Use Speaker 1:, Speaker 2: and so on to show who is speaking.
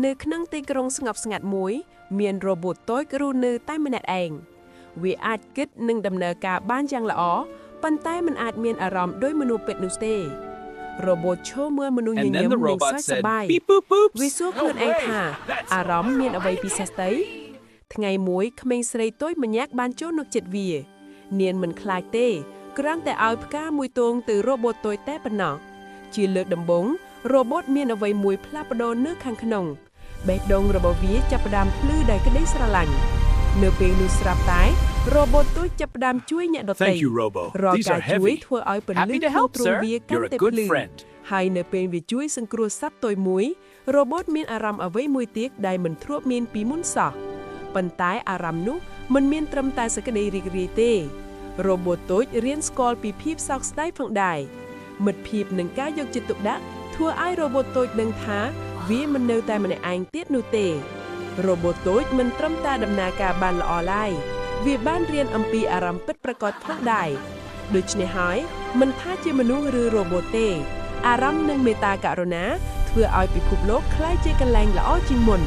Speaker 1: នៅក្នុងទីក្រុងស្ងប់ស្ងាត់មួយមានរ៉ូបូតតូចរស់នៅតែម្នាក់ឯងវាអាចគិតនិងដំណើរការបានយ៉ាងល្អប៉ុន្តែมันអាចមានអារម្មណ៍ដោយមនុស្សពិតនោះទេរ៉ូបូតឈរមើលមនុស្សញញឹមនិងសើចសប្បាយវាសួរខ្លួនឯងថាអារម្មណ៍មានអ្វីពិសេសទេថ្ងៃមួយក្មេងស្រីតូចម្នាក់បានចូលនៅចិត្តវានាងមិនខ្លាចទេគ្រាន់តែឲ្យផ្កាមួយទងទៅរ៉ូបូតតូចតែប៉ុណ្ណោះជាលើកដំបូងរ៉ូបូតមានអ្វីមួយផ្លាស់ប្ដូរនៅខាងក្នុងបេះដូងរបស់វាចាប់ផ្ដើមភ្លឺដោយក្តីស្រឡាញ់នៅពេលនោះស្រាប់តែរ៉ូបូតតូចចាប់ផ្ដើមជួយអ្នកដទៃរាល់ការជួយធ្វើឲ្យពន្លឺក្នុងទ្រូងវាកាន់តែភ្លឺហើយនៅពេលវាជួយសង្គ្រោះសត្វតូចមួយរ៉ូបូតមានអារម្មណ៍អ្វីមួយទៀតដែលមិនធ្លាប់មានពីមុនសោះប៉ុន្តែអារម្មណ៍នោះមិនមានត្រឹមតែសេចក្តីរីករាយទេរ៉ូបូតតូចរៀនស្គាល់ពីភាពសោកស្ដាយផងដែរមិត្តភាពនិងការយកចិត្តទុកដាក់ធ្វើឲ្យរ៉ូបូតតូចដឹងថាវាមិននៅតែម្នាក់ឯងទៀតនោះទេរ៉ូបូតតូចមិនត្រឹមតែដំណើរការបានល្អឡើយវាបានរៀនអំពីអារម្មណ៍ពិតប្រាកដផងដែរដូច្នេះហើយមិនថាជាមនុស្សឬរ៉ូបូតទេអារម្មណ៍និងមេត្តាករុណាធ្វើឲ្យពិភពលោកក្លាយជាកន្លែងល្អជាងមុន